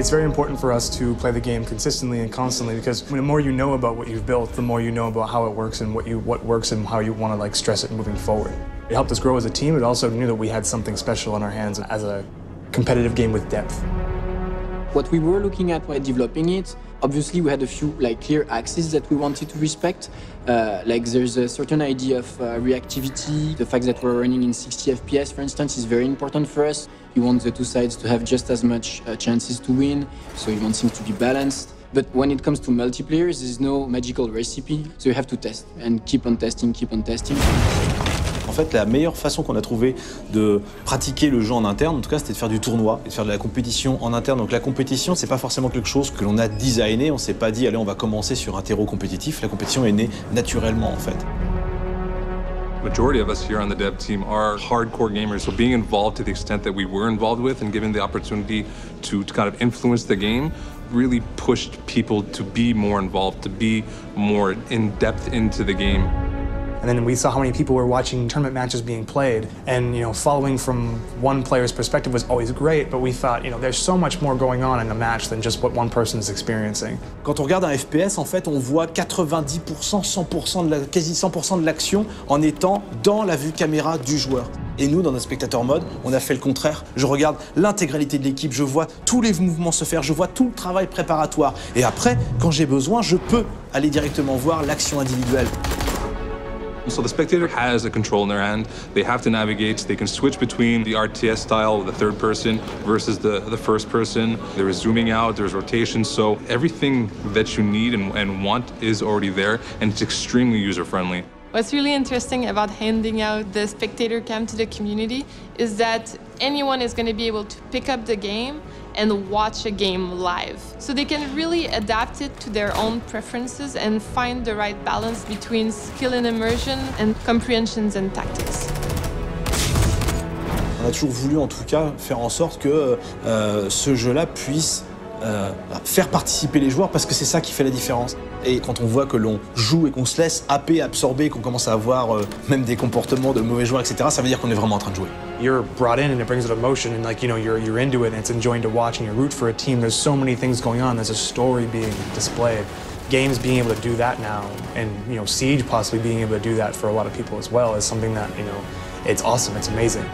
It's very important for us to play the game consistently and constantly because the more you know about what you've built, the more you know about how it works and what works and how you want to like stress it moving forward. It helped us grow as a team. It also knew that we had something special in our hands as a competitive game with depth. What we were looking at while developing it, obviously we had a few clear axes that we wanted to respect. Like there's a certain idea of reactivity. The fact that we're running in 60 FPS, for instance, is very important for us. You want the two sides to have just as much chances to win, so you want things to be balanced. But when it comes to multiplayer, there's no magical recipe, so you have to test and keep on testing, keep on testing. En fait, la meilleure façon qu'on a trouvé de pratiquer le jeu en interne, en tout cas, c'était de faire du tournoi et de faire de la compétition en interne. Donc la compétition, c'est pas forcément quelque chose que l'on a designé. On s'est pas dit, allez, on va commencer sur un terreau compétitif. La compétition est née naturellement, en fait. Majority of us here on the dev team are hardcore gamers, so being involved to the extent that we were involved with and given the opportunity to kind of influence the game really pushed people to be more involved, to be more in depth into the game. And then we saw how many people were watching tournament matches being played, and following from one player's perspective was always great, but we thought, there's so much more going on in a match than just what one person is experiencing. Quand on regarde un FPS, en fait, on voit 90%, 100%, quasi 100% de l'action en étant dans la vue caméra du joueur. Et nous, dans notre spectateur mode, on a fait le contraire. Je regarde l'intégralité de l'équipe, je vois tous les mouvements se faire, je vois tout le travail préparatoire. Et après, quand j'ai besoin, je peux aller directement voir l'action individuelle. So the spectator has a control in their hand. They have to navigate. They can switch between the RTS style, the third person, versus the first person. There is zooming out, there's rotation. So everything that you need and want is already there, and it's extremely user-friendly. What's really interesting about handing out the spectator cam to the community is that anyone is going to be able to pick up the game and watch a game live. So they can really adapt it to their own preferences and find the right balance between skill and immersion and comprehensions and tactics. On a toujours voulu en tout cas faire en sorte que ce jeu-là puisse faire participer les joueurs parce que c'est ça qui fait la différence. Et quand on voit que l'on joue et qu'on se laisse happer, absorber, qu'on commence à avoir même des comportements de mauvais joueurs, etc., ça veut dire qu'on est vraiment en train de jouer. You're brought in and it brings an emotion and you're into it and it's enjoying to watch and you root for a team. There's so many things going on. There's a story being displayed. Games being able to do that now and Siege possibly being able to do that for a lot of people as well is something that it's awesome. It's amazing.